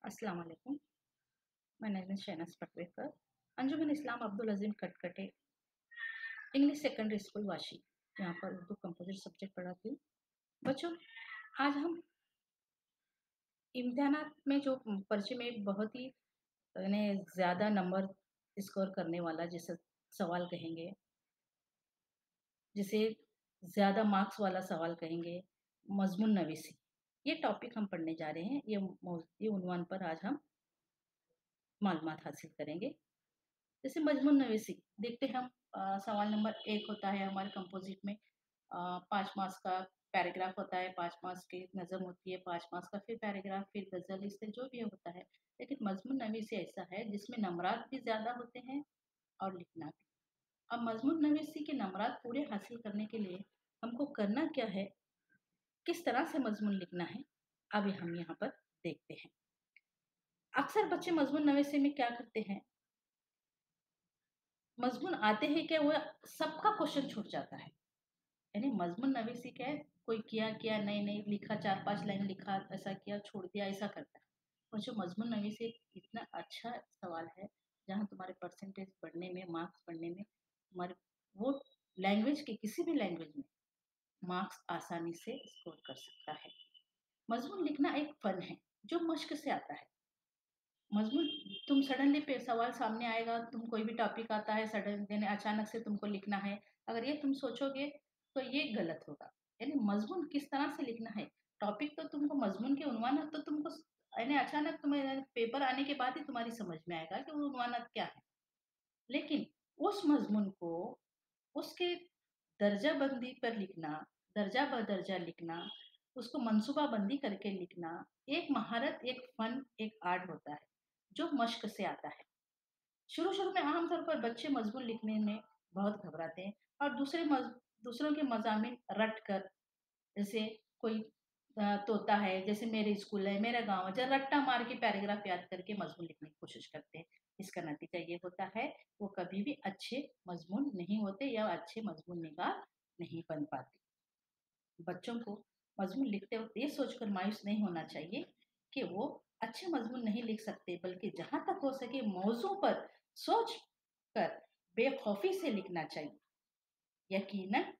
अस्सलाम वालेकुम। My name is Shahnaz Patwekar. Anjuman Islam Abdul Azim Katkate, English secondary school Vashi, यहाँ पर उर्दू कंपोजिट सब्जेक्ट पढ़ाती हूँ। बच्चों, आज हम इम्तिहानात में जो पर्चे में बहुत ही ज़्यादा नंबर स्कोर करने वाला जिसे सवाल कहेंगे, जिसे ज़्यादा मार्क्स वाला सवाल कहेंगे, मजमून नवीसी, ये टॉपिक हम पढ़ने जा रहे हैं। ये उन्वान पर आज हम मालूमात हासिल करेंगे। जैसे मजमून नवीसी देखते हैं हम। सवाल नंबर 1 होता है हमारे कंपोजिट में। 5 मार्क्स का पैराग्राफ होता है, 5 मार्क्स की नज़म होती है, 5 मार्क्स का फिर पैराग्राफ, फिर गज़ल, इससे जो भी होता है। लेकिन मजमून नवीसी ऐसा है जिसमें नंबरात भी ज़्यादा होते हैं और लिखना भी। अब मजमून नवीसी के नंबरात पूरे हासिल करने के लिए हमको करना क्या है, किस तरह से मजमून लिखना है, अभी हम यहाँ पर देखते हैं। अक्सर बच्चे मजमून नवीसी में क्या करते हैं, मजमून आते हैं क्या, वो सबका क्वेश्चन छूट जाता है। यानी मजमून नवीसी क्या है, कोई किया किया नहीं नहीं लिखा, 4-5 लाइन लिखा, ऐसा किया छोड़ दिया, ऐसा करता है। और जो मजमून नवीसी इतना अच्छा सवाल है जहाँ तुम्हारे परसेंटेज बढ़ने में, मार्क्स बढ़ने में, तुम्हारे वो लैंग्वेज के किसी भी लैंग्वेज में मार्क्स आसानी से स्कोर कर सकता है। मजमून लिखना एक फन है जो मश्क से आता है। मजमून तुम सडनली पे सवाल सामने आएगा, तुम कोई भी टॉपिक आता है सडन यानी अचानक से तुमको लिखना है, अगर ये तुम सोचोगे तो ये गलत होगा। यानी मजमून किस तरह से लिखना है, टॉपिक तो तुमको मजमून के उन्वान तो तुमको यानी अचानक तुम्हें पेपर आने के बाद ही तुम्हारी समझ में आएगा कि वो उन्वान क्या है। लेकिन उस मजमून को उसके दर्जा बंदी पर लिखना, दर्जा बदर्जा लिखना, उसको मंसूबा बंदी करके लिखना, एक महारत, एक फन, एक आर्ट होता है जो मश्क से आता है। शुरू शुरू में आमतौर पर बच्चे मजमून लिखने में बहुत घबराते हैं और दूसरों के मजामिन रट कर, जैसे कोई तोता है, जैसे मेरे स्कूल है, मेरा गांव है, जब रट्टा मार के पैराग्राफ याद करके मजमून लिखने की कोशिश करते हैं। इसका नतीजा ये होता है वो कभी भी अच्छे मजमून नहीं होते या अच्छे मजमून निगार नहीं बन पाते। बच्चों को मजमून लिखते वक्त ये सोचकर मायूस नहीं होना चाहिए कि वो अच्छे मजमून नहीं लिख सकते, बल्कि जहां तक हो सके मौजू पर सोच कर बेखौफी से लिखना चाहिए। यकीनन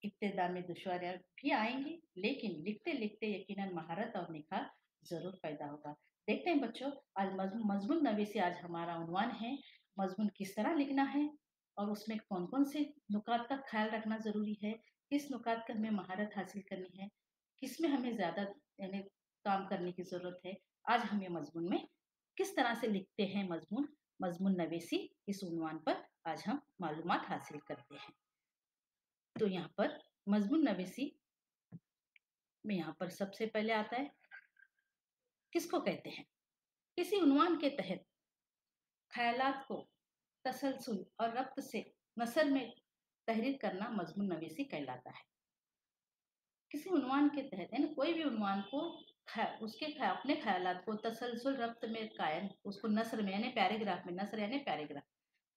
इब्तिदा में दुश्वारियां भी आएंगी, लेकिन लिखते लिखते यकीनन महारत और निखार जरूर पैदा होगा। देखते हैं बच्चों, आज मजमून नवीसी आज हमारा उन्वान है। मजमून किस तरह लिखना है और उसमें कौन कौन से नुकात का ख्याल रखना जरूरी है, किस नुकात का हमें महारत हासिल करनी है, किसमें हमें ज्यादा यानी काम करने की जरूरत है। आज हम ये मजमून में किस तरह से लिखते हैं मजमून, मजमून नवीसी, इस उन्वान पर आज हम मालूमात हासिल करते हैं। तो यहाँ पर मजमून नवीसी में यहाँ पर सबसे पहले आता है, किसको कहते हैं। किसी उन्वान के तहत ख्यालात को तसलसल और रब्त से नसर में तहरीर करना मजमून नवीसी कहलाता है। किसी उन्वान के तहत यानी कोई भी उन्वान को अपने ख्यालात को तसलसल रब्त में कायम, उसको नसर में यानी पैराग्राफ में, नसर यानी पैराग्राफ,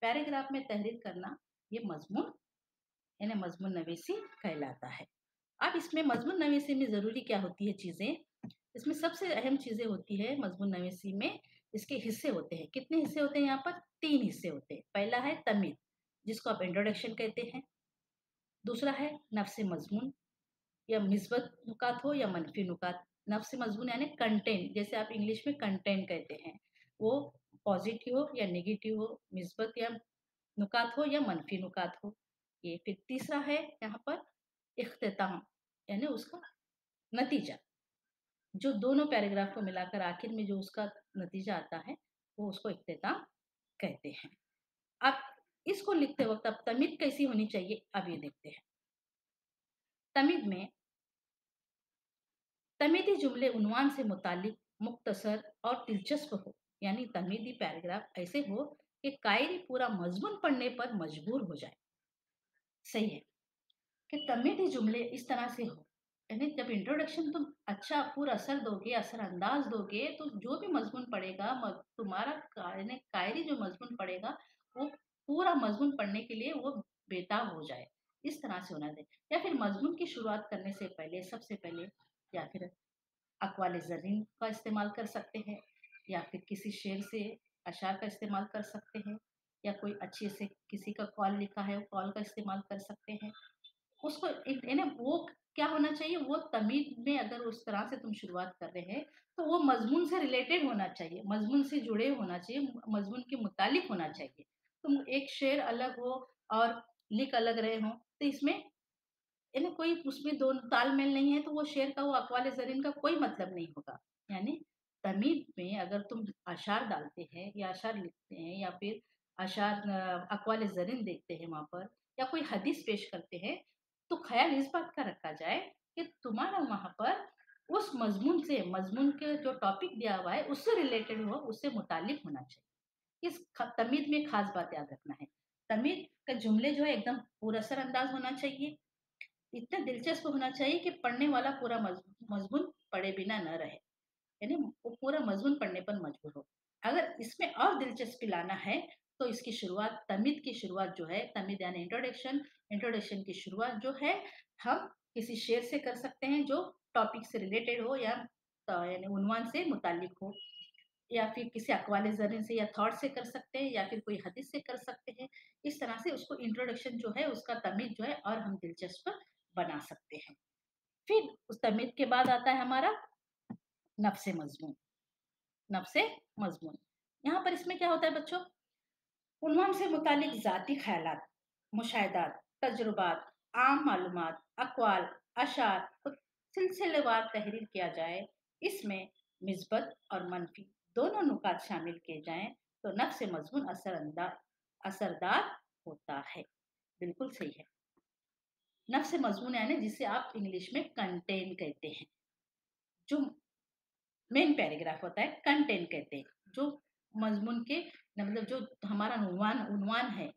पैराग्राफ में तहरीर करना, ये मजमून यानी मजमून नवीसी कहलाता है। अब इसमें मजमून नवीसी में ज़रूरी क्या होती है चीज़ें, इसमें सबसे अहम चीज़ें होती है मजमून नवीसी में, इसके हिस्से होते हैं। कितने हिस्से होते हैं यहाँ पर, 3 हिस्से होते हैं। पहला है तमीद, जिसको आप इंट्रोडक्शन कहते हैं। दूसरा है नफ्स मजमून, या मिस्बत नुकात हो या मनफी नुकात। नफ्स मजमून यानी कंटेंट, जैसे आप इंग्लिश में कंटेंट कहते हैं, वो पॉजिटिव हो या नेगेटिव हो, मिस्बत या नुकात हो या मनफी नुकात हो। ये फिर तीसरा है यहाँ पर इख्तिताम, यानी उसका नतीजा, जो दोनों पैराग्राफ को मिलाकर आखिर में जो उसका नतीजा आता है वो उसको इख्तिताम कहते हैं। अब इसको लिखते वक्त अब तमीद कैसी होनी चाहिए, अब ये देखते हैं। तमीद में तमीदी जुमले उन्वान से मुतालिक मुख्तसर और दिलचस्प हो, यानी तमीदी पैराग्राफ ऐसे हो कि कायरी पूरा मजमून पढ़ने पर मजबूर हो जाए। सही है कि तमीदी जुमले इस तरह से हो, यानी जब इंट्रोडक्शन तुम अच्छा पूरा असर दोगे, असर अंदाज दोगे, तो जो भी मजमून पड़ेगा तुम्हारा यानी कायरी जो मजमून पड़ेगा वो पूरा मजमून पढ़ने के लिए वो बेताब हो जाए, इस तरह से होना दे। या फिर मजमून की शुरुआत करने से पहले सबसे पहले या फिर अक़वाल ज़रीन का इस्तेमाल कर सकते हैं, या फिर किसी शेर से अशार का इस्तेमाल कर सकते हैं, या कोई अच्छे से किसी का कॉल लिखा है, कॉल का इस्तेमाल कर सकते हैं। उसको एक है ना, वो क्या होना चाहिए, वो तमीज़ में अगर उस तरह से तुम शुरुआत कर रहे हैं, तो वो मज़मून से रिलेटेड होना चाहिए, मज़मून से जुड़े होना चाहिए, मज़मून के मुतालिक होना चाहिए। तुम एक शेर अलग हो और लिख अलग रहे हो, तो इसमें है ना, कोई उसमें दोनों तालमेल नहीं है, तो वो शेर का, वो अक़वाल ज़रीन का कोई मतलब नहीं होगा। यानी तमीज़ में अगर तुम अशार डालते हैं या अशार लिखते हैं या फिर अशार अक़वाल ज़रीन देखते हैं वहाँ पर, या कोई हदीस पेश करते हैं, तो ख़्याल इस बात का रखा जाए कि तुम्हारा वहाँ पर उस मज़मून से, मज़मून के जो टॉपिक दिया हुआ है उससे रिलेटेड हो, उससे मुताल्लिक़ होना चाहिए। इस तमीज़ में ख़ास बात याद रखना है। तमीज़ के जुमले जो है एकदम पुरअसर अंदाज़ होना चाहिए, इतना दिलचस्प होना चाहिए कि पढ़ने वाला पूरा मज़मून पढ़े बिना न रहे, यानी वो पूरा मज़मून पढ़ने पर मजबूर हो। अगर इसमें और दिलचस्पी लाना है, तो इसकी शुरुआत, तमीज़ की शुरुआत जो है, तमीज़ यानी इंट्रोडक्शन, इंट्रोडक्शन की शुरुआत जो है, हम किसी शेर से कर सकते हैं जो टॉपिक से रिलेटेड हो, या यानी उन्वान से मुताल्लिक़ हो, या फिर किसी अक़वाल ज़रीन से या थॉट से कर सकते हैं, या फिर कोई हदीस से कर सकते हैं। इस तरह से उसको इंट्रोडक्शन जो है, उसका तमीज़ जो है और हम दिलचस्प बना सकते हैं। फिर उस तमीज़ के बाद आता है हमारा नफ्स मज़मून। नफ्स मज़मून, यहाँ पर इसमें क्या होता है बच्चों, उन्वान से मुतालिक ज़ाती ख़यालात, मुशाहिदात, तजुर्बात, आम मालूमात, अक़वाल, अशार को सिलसिलेवार तहरीर किया जाए। इसमें मिस्बत और मनफ़ी दोनों नुकात शामिल किए जाएँ, तो नफ्स मज़मून असरदार होता है। बिल्कुल सही है। नफ्स मज़मून यानी जिसे आप इंग्लिश में कंटेंट कहते हैं। जो मेन पैराग्राफ होता है, कंटेंट कहते हैं। जो मज़मून के मतलब जो हमारा उन्वान उन्वान है,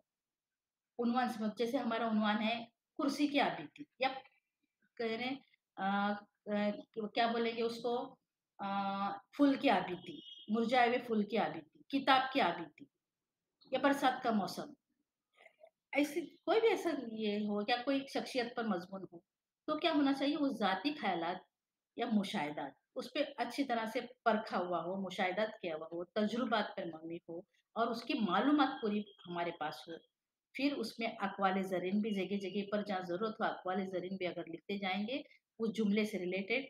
उन्वान से जैसे हमारा उन्वान है कुर्सी की आबीती, या कह रहे हैं क्या बोलेंगे उसको, फूल की आबीती, मुरझाए हुए फूल की आबीती, किताब की आबीती, या बरसात का मौसम। ऐसी कोई भी ऐसा ये हो, या कोई शख्सियत पर मज़मून हो, तो क्या होना चाहिए, वो ज़ाती ख़यालात या मुशाहिदात, उस पे अच्छी तरह से परखा हुआ हो, मुशाहिदात किया हुआ हो, तजुर्बात पर मबनी हो, और उसकी मालूमात पूरी हमारे पास हो। फिर उसमें अक़वाल ज़रीन भी जगह-जगह पर जहाँ ज़रूरत हो, अक़वाल ज़रीन भी अगर लिखते जाएँगे, उस जुमले से रिलेटेड,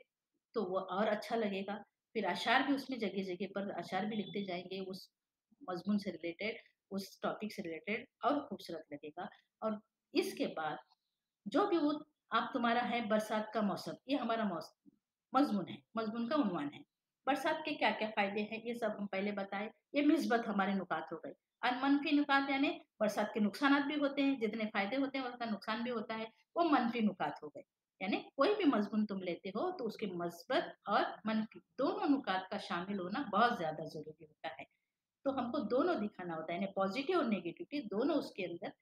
तो वो और अच्छा लगेगा। फिर अशार भी उसमें जगह-जगह पर अशार भी लिखते जाएँगे, उस मज़मून से रिलेटेड, उस टॉपिक से रिलेटेड, और खूबसूरत लगेगा। और इसके बाद जो भी वो आप तुम्हारा है बरसात का मौसम, ये हमारा मज़मून है, मज़मून का उन्वान है। बरसात के क्या-क्या फ़ायदे हैं, ये सब हम पहले बताए। ये मिस्बत हमारे नुकात हो गए, और मनफ़ी नुकात यानी बरसात के नुकसानात भी होते हैं, जितने फ़ायदे होते हैं उसका नुकसान भी होता है, वो मनफ़ी नुकात हो गए। यानी कोई भी मज़मून तुम लेते हो, तो उसके मस्बत और मनफ़ी दोनों नुकात का शामिल होना बहुत ज़्यादा ज़रूरी होता है। तो हमको दोनों दिखाना होता है, यानी पॉज़िटिव और नेगेटिविटी दोनों उसके अंदर,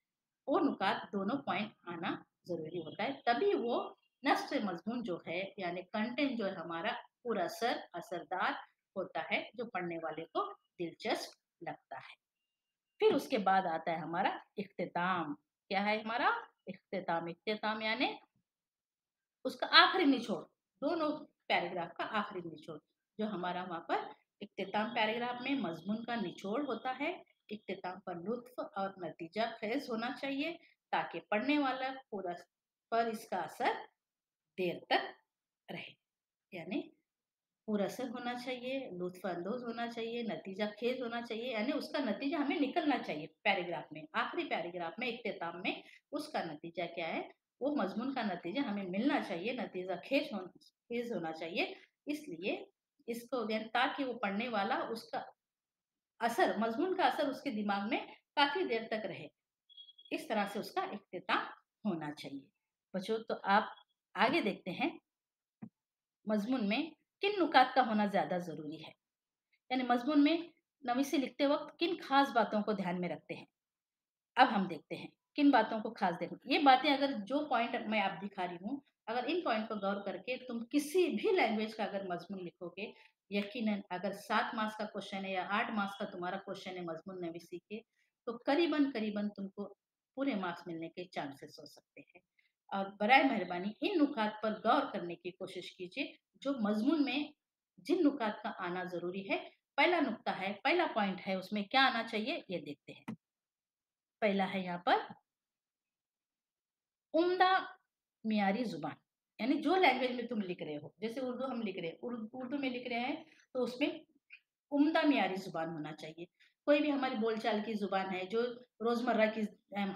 वो नुकात दोनों पॉइंट आना ज़रूरी होता है, तभी वो नफ्स मज़मून जो है, यानी कंटेंट जो है हमारा असरदार होता है, जो पढ़ने वाले को दिलचस्प लगता है। फिर उसके बाद आता है हमारा इख्तिताम। क्या है हमारा इख्तिताम? इख्तिताम यानी उसका आखिरी निचोड़, दोनों पैराग्राफ का आखिरी निचोड़, जो हमारा वहाँ पर इख्तिताम पैराग्राफ में मज़मून का निचोड़ होता है। इख्तिताम पर लुत्फ़ और नतीजा ख़ेज़ होना चाहिए, ताकि पढ़ने वाला पूरा पर इसका असर देर तक रहे। यानी पुरअसर होना चाहिए, लुत्फ़-अंदोज़ होना चाहिए, नतीजा ख़ेज़ होना चाहिए, यानी उसका नतीजा हमें निकलना चाहिए पैराग्राफ में, आखिरी पैराग्राफ में, इख्तिताम में उसका नतीजा क्या है, वो मज़मून का नतीजा हमें मिलना चाहिए, नतीजा ख़ेज़ होना चाहिए। इसलिए इसको ताकि वो पढ़ने वाला उसका असर, मज़मून का असर उसके दिमाग में काफ़ी देर तक रहे। इस तरह से उसका इख्तिताम होना चाहिए। बच्चों, तो आप आगे देखते हैं, मज़मून में किन नुकात का होना ज़्यादा ज़रूरी है? यानी मज़मून में नवीसी लिखते वक़्त किन ख़ास बातों को ध्यान में रखते हैं? अब हम देखते हैं, किन बातों को ख़ास देखो, ये बातें अगर जो पॉइंट मैं आप दिखा रही हूँ, अगर इन पॉइंट पर गौर करके तुम किसी भी लैंग्वेज का अगर मज़मून लिखोगे, यकीनन अगर 7 मार्क्स का क्वेश्चन है या 8 मार्क्स का तुम्हारा क्वेश्चन है मज़मून नवीसी के, तो करीबन-करीबन तुमको पूरे मार्क्स मिलने के चांसेस हो सकते हैं। और बराए मेहरबानी इन नुकात पर गौर करने की कोशिश कीजिए, जो मज़मून में जिन नुकात का आना ज़रूरी है, पहला नुक्ता है, पहला पॉइंट है, उसमें क्या आना चाहिए ये देखते हैं। पहला है यहाँ पर उम्दा मियारी ज़ुबान, यानी जो लैंग्वेज में तुम लिख रहे हो, जैसे उर्दू हम लिख रहे हैं, उर्दू में लिख रहे हैं, तो उसमें उम्दा मियारी ज़ुबान होना चाहिए। कोई भी हमारी बोलचाल की ज़ुबान है, जो रोज़मर्रा की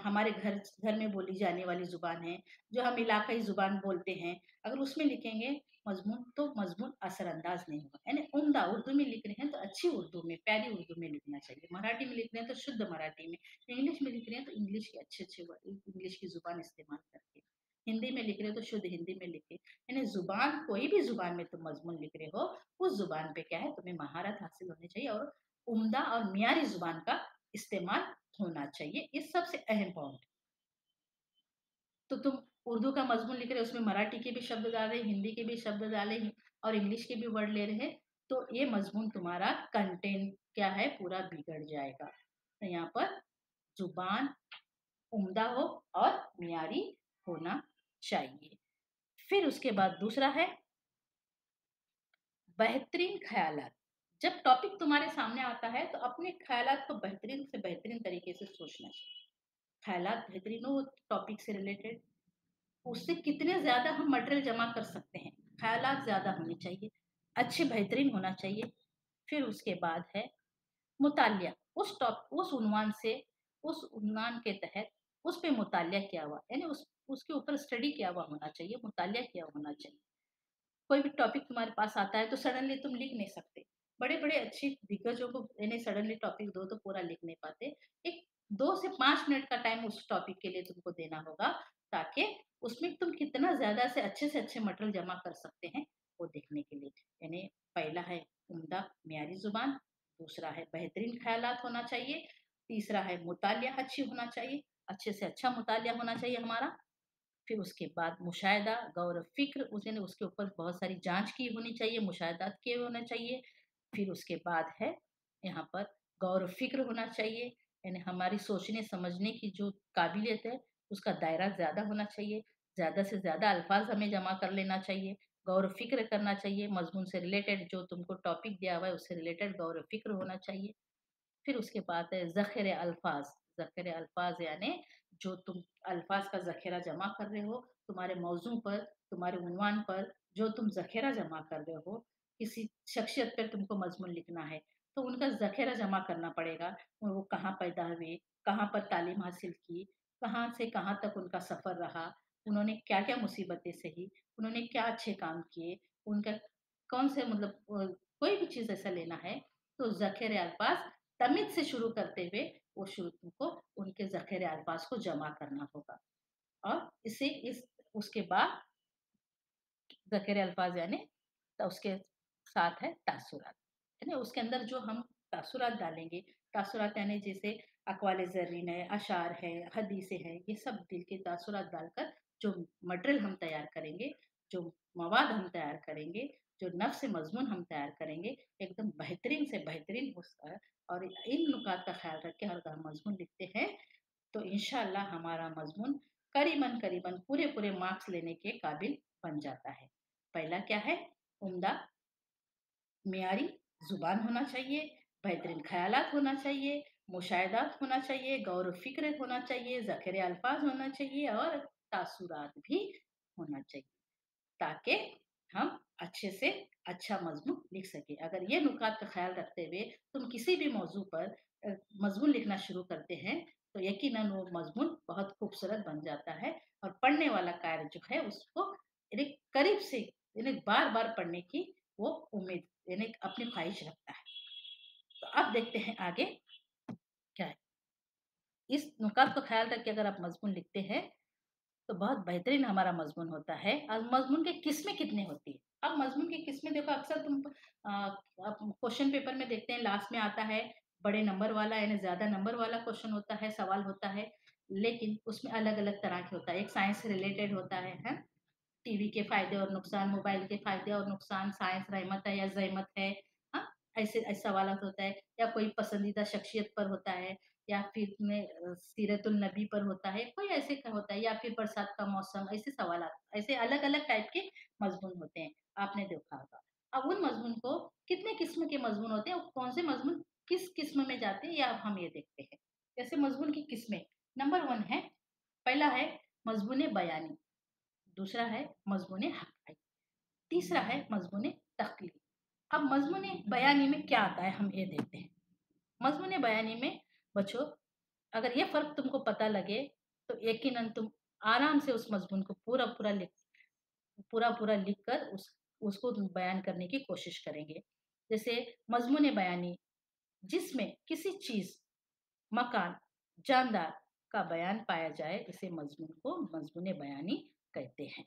हमारे घर घर में बोली जाने वाली ज़ुबान है, जो हम इलाकाई ज़ुबान बोलते हैं, अगर उसमें लिखेंगे मज़मून, तो मज़मून असरअंदाज़ नहीं होगा। यानी उम्दा उर्दू में लिख रहे हैं, तो अच्छी उर्दू में, प्यारी उर्दू में लिखना चाहिए। मराठी में लिख रहे हैं, तो शुद्ध मराठी में। इंग्लिश में लिख रहे हैं, तो इंग्लिश के अच्छे-अच्छे वर्ड, इंग्लिश की ज़ुबान इस्तेमाल करके। हिंदी में लिख रहे हो, तो शुद्ध हिंदी में लिखें। यानी ज़ुबान, कोई भी ज़ुबान में तुम मज़मून लिख रहे हो, उस ज़ुबान पे क्या है, तुम्हें महारत हासिल होनी चाहिए और उम्दा और मियारी ज़ुबान का इस्तेमाल होना चाहिए। ये सबसे अहम पॉइंट। तो तुम उर्दू का मज़मून लिख रहे हो, उसमें मराठी के भी शब्द डाल रहे हैं, हिंदी के भी शब्द डाले हैं और इंग्लिश के भी वर्ड ले रहे हैं, तो ये मज़मून तुम्हारा कंटेंट क्या है, पूरा बिगड़ जाएगा। तो यहाँ पर ज़ुबान उम्दा हो और मियारी होना चाहिए। फिर उसके बाद दूसरा है बेहतरीन ख़यालात। जब टॉपिक तुम्हारे सामने आता है, तो अपने ख़यालात को बेहतरीन से बेहतरीन तरीके से सोचना चाहिए। ख़यालात बेहतरीन हो टॉपिक से रिलेटेड, उससे कितने ज़्यादा हम मटेरियल जमा कर सकते हैं। ख़यालात ज़्यादा होने चाहिए, अच्छे बेहतरीन होना चाहिए। फिर उसके बाद है मुतालिया, उस उन्वान से, उस उन्वान के तहत उस पे मुतालिया किया हुआ, यानी उसके ऊपर स्टडी किया हुआ होना चाहिए, मुतालिया किया होना चाहिए। कोई भी टॉपिक तुम्हारे पास आता है, तो सडनली तुम लिख नहीं सकते। बड़े-बड़े अच्छे दिग्गजों को यानी सडनली टॉपिक दो तो पूरा लिख नहीं पाते। एक 2 से 5 मिनट का टाइम उस टॉपिक के लिए तुमको देना होगा, ताकि उसमें तुम कितना ज़्यादा से अच्छे मटेरियल जमा कर सकते हैं, वो देखने के लिए। यानी पहला है उम्दा मियारी ज़ुबान, दूसरा है बेहतरीन ख़यालात होना चाहिए, तीसरा है मुतालिया अच्छी होना चाहिए, अच्छे से अच्छा मुतालिया होना चाहिए हमारा। फिर उसके बाद मुशाहिदा, गौर फ़िक्र, उसने उसके ऊपर बहुत सारी जाँच की होनी चाहिए, मुशाहिदात किए होने चाहिए। फिर उसके बाद है यहाँ पर गौर फ़िक्र होना चाहिए, यानी हमारी सोचने समझने की जो काबिलियत है, उसका दायरा ज़्यादा होना चाहिए। ज़्यादा से ज़्यादा अल्फ़ाज़ हमें जमा कर लेना चाहिए, गौर फ़िक्र करना चाहिए, मज़मून से रिलेटेड जो तुमको टॉपिक दिया हुआ है, उससे रिलेटेड गौर फ़िक्र होना चाहिए। फिर उसके बाद है ज़ख़ीरे अल्फ़ाज़ यानी जो तुम अल्फ़ाज़ का ज़ख़ीरा जमा कर रहे हो, तुम्हारे मौज़ू पर, तुम्हारे उन्वान पर जो तुम ज़ख़ीरा जमा कर रहे हो, किसी शख़्सियत पे तुमको मज़मून लिखना है, तो उनका ज़ख़ीरा जमा करना पड़ेगा। वो कहाँ पैदा हुए, कहाँ पर तालीम हासिल की, कहाँ से कहाँ तक उनका सफ़र रहा, उन्होंने क्या-क्या मुसीबतें सही, उन्होंने क्या अच्छे काम किए, उनका कौन से मतलब कोई भी चीज़ ऐसा लेना है, तो ज़ख़ीरे अल्फ़ाज़ तमीज़ से शुरू करते हुए वो शुरू तुमको उनके ज़ख़ीरे अल्फ़ाज़ को जमा करना होगा और इसे इस उसके बाद ज़ख़ीरे अल्फ़ाज़ यानी तो उसके साथ है तासुरात, यानी उसके अंदर जो हम तासुरात डालेंगे, तासुरात यानी जैसे अक़वाल ज़रीन है, अशार है, हदीसें हैं, ये सब दिल के तासुरात डालकर जो मटेरियल हम तैयार करेंगे, जो मवाद हम तैयार करेंगे, जो नफ़्स मज़मून हम तैयार करेंगे, एकदम बेहतरीन से बेहतरीन होगा और इन नुकात का ख़्याल रख के अगर हम मज़मून लिखते हैं, तो इंशाअल्लाह हमारा मज़मून करीबन-करीबन पूरे-पूरे मार्क्स लेने के काबिल बन जाता है। पहला क्या है? उम्दा मियारी ज़ुबान होना चाहिए, बेहतरीन ख़यालात होना चाहिए, मुशाहिदात होना चाहिए, गौर फ़िक्र होना चाहिए, ज़ख़ीरे अल्फ़ाज़ होना चाहिए और तासुरात भी होना चाहिए, ताकि हम अच्छे से अच्छा मज़मून लिख सकें। अगर ये नुकात का ख़्याल रखते हुए तुम किसी भी मौज़ू पर मज़मून लिखना शुरू करते हैं, तो यकीनन वो मज़मून बहुत खूबसूरत बन जाता है और पढ़ने वाला कार्य जो है उसको यानी करीब से यानी बार-बार पढ़ने की वो उम्मीद यानी अपनी ख़्वाहिश रखता है। तो अब देखते हैं आगे क्या है। इस नुकात का ख़्याल रख के अगर आप मज़मून लिखते हैं, तो बहुत बेहतरीन हमारा मज़मून होता है और मज़मून की किस्में कितनी होती है। अब मज़मून की किस्में देखो अक्सर तुम आप क्वेश्चन पेपर में देखते हैं लास्ट में आता है बड़े नंबर वाला यानी ज़्यादा नंबर वाला क्वेश्चन होता है, सवाल होता है, लेकिन उसमें अलग-अलग तरह के होता है। एक साइंस से रिलेटेड होता है? टीवी के फ़ायदे और नुकसान, मोबाइल के फ़ायदे और नुकसान, साइंस रहमत है या ज़हमत है, हाँ? ऐसे ऐसे सवालात होता है या कोई पसंदीदा शख्सियत पर होता है या फिर में सीरतुल नबी पर होता है, कोई ऐसे का होता है या फिर बरसात का मौसम, ऐसे सवालात, ऐसे अलग-अलग टाइप के मज़मून होते हैं, आपने देखा होगा। अब उन मज़मून को कितने किस्म के मज़मून होते हैं और कौन से मज़मून किस किस्म में जाते हैं, ये अब हम ये देखते हैं। जैसे मज़मून की किस्में, नंबर 1 है, पहला है मज़मून बयानी, दूसरा है मज़मून हक़ाइक़, तीसरा है मज़मून तक़लीद। अब मज़मून बयानी में क्या आता है हम ये देखते हैं। मज़मून बयानी में बच्चों, अगर ये फ़र्क तुमको पता लगे तो यकीनन तुम आराम से उस मज़मून को पूरा-पूरा लिख कर उसको तुम बयान करने की कोशिश करेंगे। जैसे मज़मून बयानी जिसमें किसी चीज़, मकान, जानदार का बयान पाया जाए, इसे मज़मून को मज़मून बयानी कहते हैं।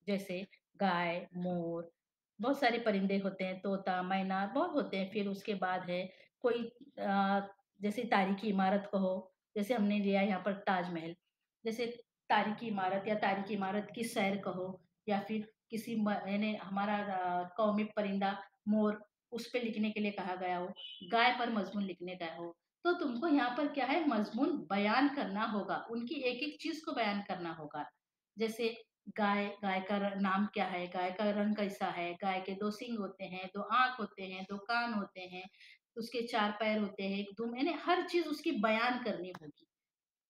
जैसे गाय, मोर, बहुत सारे परिंदे होते हैं, तोता, मैना बहुत होते हैं। फिर उसके बाद है कोई जैसे तारीखी इमारत कहो, जैसे हमने लिया यहाँ पर ताजमहल, जैसे तारीखी इमारत या तारीखी इमारत की सैर कहो, या फिर किसी यानी हमारा कौमी परिंदा मोर, उस पे लिखने के लिए कहा गया हो, गाय पर मजमून लिखने का हो, तो तुमको यहाँ पर क्या है, मजमून बयान करना होगा, उनकी एक एक चीज को बयान करना होगा। जैसे गाय, गाय का नाम क्या है, गाय का रंग कैसा है, गाय के 2 सींग होते हैं, 2 आँख होते हैं, 2 कान होते हैं, उसके 4 पैर होते हैं, 1 दुम, यानी हर चीज़ उसकी बयान करनी होगी।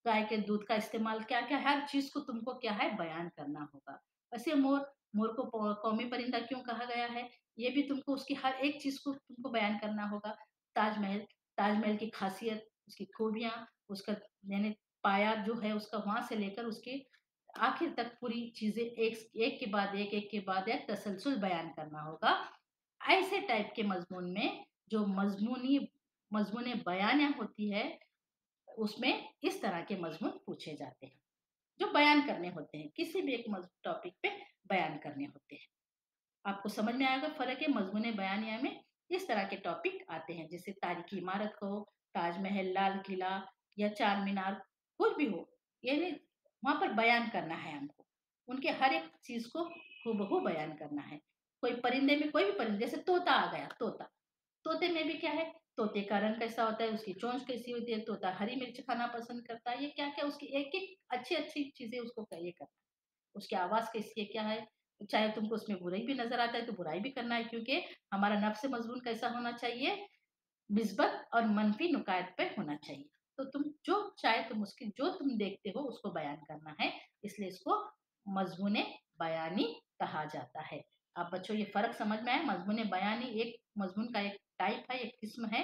गाय के दूध का इस्तेमाल क्या-क्या, हर चीज़ को तुमको क्या है, बयान करना होगा। वैसे मोर, मोर को कौमी परिंदा क्यों कहा गया है, ये भी तुमको उसकी हर एक चीज़ को तुमको बयान करना होगा। ताजमहल, ताजमहल की खासियत, उसकी खूबियाँ, उसका यानी पाया जो है उसका, वहाँ से लेकर उसके आखिर तक पूरी चीज़ें एक के बाद एक के बाद एक तसलसल बयान करना होगा। ऐसे टाइप के मज़मून में जो मज़मून बयानिया होती है, उसमें इस तरह के मज़मून पूछे जाते हैं, जो बयान करने होते हैं, किसी भी एक टॉपिक पे बयान करने होते हैं। आपको समझ में आएगा फ़र्क है, मज़मून बयानिया में इस तरह के टॉपिक आते हैं, जैसे तारीख़ी इमारत हो, ताजमहल, लाल किला या चार मीनार, कुछ भी हो, यानी वहाँ पर बयान करना है हमको। उनके हर एक चीज़ को हूबहू बयान करना है। कोई परिंदे में कोई भी परिंदे, जैसे तोता आ गया, तोता, तोते में भी क्या है, तोते का रंग कैसा होता है, उसकी चोंच कैसी होती है, तोता हरी मिर्च खाना पसंद करता है, ये क्या-क्या उसकी एक-एक अच्छी-अच्छी चीज़ें उसको ये करना है। उसकी आवाज़ कैसी है, क्या है, चाहे तुमको उसमें बुराई भी नज़र आता है तो बुराई भी करना है, क्योंकि हमारा नफ्स मज़मून कैसा होना चाहिए, मिस्बत और मनफी नुकात पे होना चाहिए। तो तुम जो चाहे तुम उसकी जो तुम देखते हो उसको बयान करना है, इसलिए इसको मज़मून बयानी कहा जाता है। अब बच्चों ये फ़र्क समझ में आया, मज़मून बयानी एक मज़मून का एक टाइप है, एक किस्म है,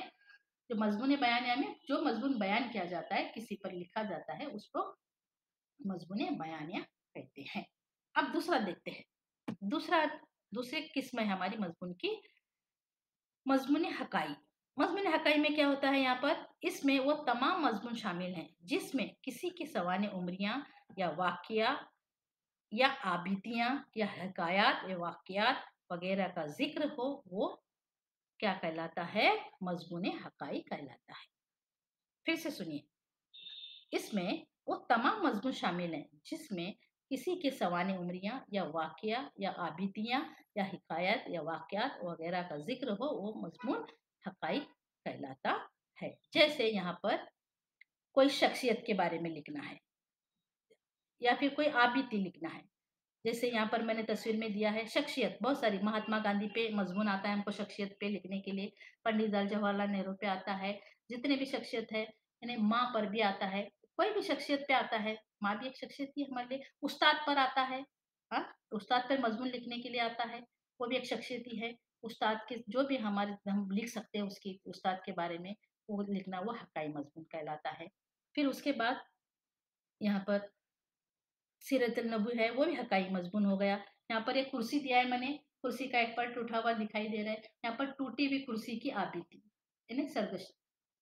जो मज़मून बयानिया में जो मज़मून बयान किया जाता है, किसी पर लिखा जाता है, उसको मज़मून बयानिया कहते हैं। अब दूसरा देखते हैं। दूसरी किस्म है हमारी मज़मून की, मज़मून हक़ाई। मज़मून हक़ाई में क्या होता है यहाँ पर, इसमें वो तमाम मज़मून शामिल हैं, जिसमें किसी की सवाने उम्रियाँ या वाक़या या आबितियाँ या हिकायात या वाक़यात वग़ैरह का ज़िक्र हो, वो क्या कहलाता है, मज़मून हक़ाई कहलाता है। फिर से सुनिए, इसमें वो तमाम मज़मून शामिल हैं, जिसमें किसी के सवाने उम्रियाँ या वाक़या या आबितियाँ या हिकायत या वाक़यात वग़ैरह का ज़िक्र हो, वो मज़मून हक़ाइक़ कहलाता है। जैसे यहाँ पर कोई शख्सियत के बारे में लिखना है या फिर कोई आबिती लिखना है। जैसे यहाँ पर मैंने तस्वीर में दिया है शख्सियत, बहुत सारी महात्मा गांधी पे मज़मून आता है हमको शख्सियत पे लिखने के लिए, पंडित जवाहरलाल नेहरू पे आता है, जितने भी शख्सियत है, यानी माँ पर भी आता है, कोई भी शख्सियत पे आता है, माँ भी एक शख्सियत ही है हमारे लिए, उस्ताद पर आता है, हाँ, उस्ताद पे मज़मून लिखने के लिए आता है, वो भी एक शख्सियत ही है। उस्ताद के जो भी हमारे हम लिख सकते हैं उसकी उस्ताद के बारे में, वो लिखना वो हक़ाई मज़मून कहलाता है। फिर उसके बाद यहाँ पर सीरतुन नबी है, वो भी हक़ाई मज़मून हो गया। यहाँ पर एक कुर्सी दिया है मैंने, कुर्सी का एक पैर टूटा हुआ दिखाई दे रहा है। यहाँ पर टूटी हुई कुर्सी की आबिती, यानी सरगश,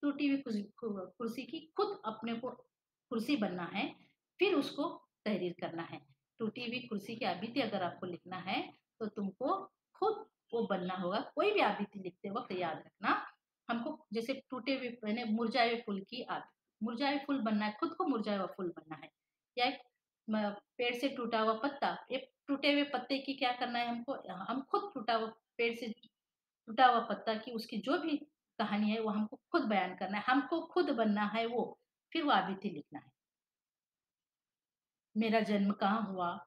टूटी हुई कुर्सी की खुद अपने को कुर्सी बनना है, फिर उसको तहरीर करना है। टूटी हुई कुर्सी की आबिती अगर आपको लिखना है, तो तुमको खुद वो बनना होगा। कोई भी आबिती लिखते वक़्त याद रखना, हमको जैसे टूटे हुए यानी मुरझाए हुए फूल की मुरझाए हुए फूल बनना है, खुद को मुरझाया हुआ फूल बनना है। या एक पेड़ से टूटा हुआ पत्ता, एक टूटे हुए पत्ते की क्या करना है हमको, हम खुद टूटा हुआ पेड़ से टूटा हुआ पत्ता की उसकी जो भी कहानी है वो हमको खुद बयान करना है, हमको खुद बनना है वो, फिर वो आबिती लिखना है। मेरा जन्म कहाँ हुआ,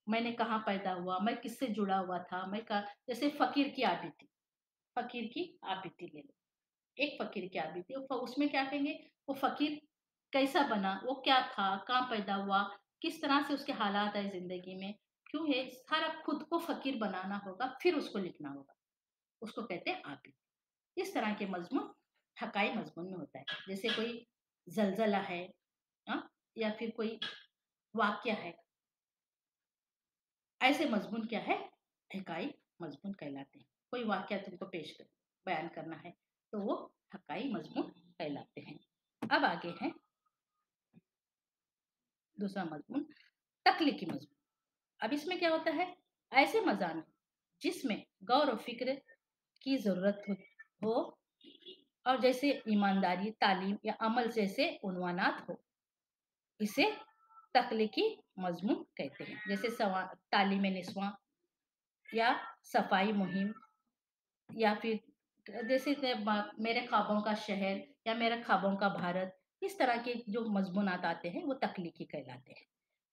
मैंने कहाँ पैदा हुआ, मैं किससे जुड़ा हुआ था, मैं का जैसे फ़कीर की आबिती, फकीर की आप बीती ले लो। एक फकीर की आप बीती, उसमें क्या कहेंगे, वो फकीर कैसा बना, वो क्या था, कहाँ पैदा हुआ, किस तरह से उसके हालात आए जिंदगी में, क्यों है, सारा खुद को फकीर बनाना होगा, फिर उसको लिखना होगा। उसको कहते हैं आप बीती। इस तरह के मजमून हकाई मजमून में होता है। जैसे कोई जलजला है, हाँ? या फिर कोई वाक्य है, ऐसे मजमून क्या है, हकाई मजमून कहलाते हैं। कोई वाक्य तुमको बयान करना है तो वो हकाई मजमून कहलाते हैं। अब आगे है दूसरा मजमून, तख्लीकी मजमून। अब इसमें क्या होता है, ऐसे मजामिन जिसमें गौर और फिक्र की जरूरत हो और जैसे ईमानदारी, तालीम या अमल जैसे उन्वानात हो, इसे तख्लीकी मजमून कहते हैं। जैसे तालीम निस्वां या सफाई मुहिम, या फिर जैसे मेरे ख्वाबों का शहर या मेरे ख्वाबों का भारत, इस तरह के जो मजमूनात आते हैं वो तख्लीकी कहलाते हैं।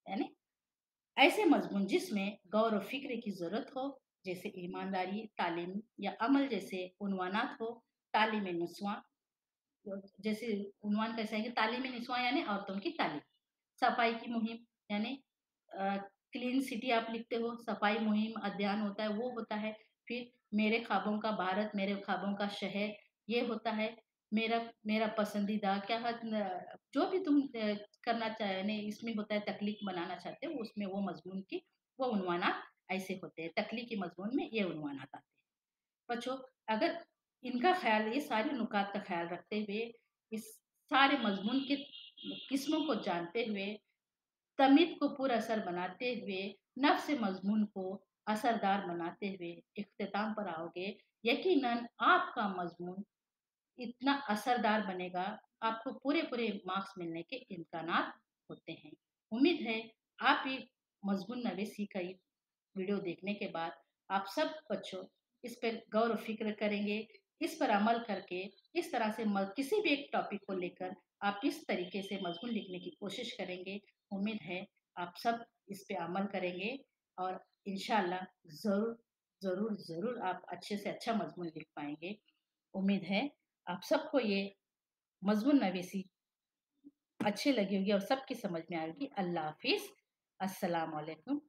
यानी ऐसे मजमून जिसमें गौर और फिक्र की जरूरत हो, जैसे ईमानदारी, तालीम या अमल जैसे उन्वानात हो। तालीम नुस्वा, जैसे उन्वान कैसा है कि तालीम निस्वां यानी औरतों की तालीम। सफाई की मुहिम यानी क्लीन सिटी आप लिखते हो, सफाई मुहिम अभियान होता है, वो होता है। फिर मेरे ख्वाबों का भारत, मेरे ख्वाबों का शहर, ये होता है। मेरा मेरा पसंदीदा क्या है, जो भी तुम करना चाहे नहीं, इसमें होता है तकलीफ बनाना चाहते हो, उसमें वो मजमून की वो उन्वानात ऐसे होते हैं। तकलीफ के मजमून में ये उन्वानात आते हैं। बच्चों, अगर इनका ख्याल, ये सारे नुकात का ख्याल रखते हुए, इस सारे मजमून के किस्मों को जानते हुए, तमीद को पुर असर बनाते हुए, नफ्स मजमून को असरदार बनाते हुए इख्तिताम पर आओगे, यकीनन आपका मजमून इतना असरदार बनेगा, आपको पूरे पूरे मार्क्स मिलने के इम्कानात होते हैं। उम्मीद है आप ये मजमून नवीसी का वीडियो देखने के बाद आप सब बच्चों इस पर गौर और फिक्र करेंगे, इस पर अमल करके इस तरह से किसी भी एक टॉपिक को लेकर आप इस तरीके से मजमून लिखने की कोशिश करेंगे। उम्मीद है आप सब इस पे अमल करेंगे और इंशाल्लाह ज़रूर ज़रूर ज़रूर आप अच्छे से अच्छा मजमून लिख पाएंगे। उम्मीद है आप सबको ये मजमून नवीसी अच्छी लगी होगी और सबकी समझ में आएगी। अल्लाह हाफिज, अस्सलाम वालेकुम।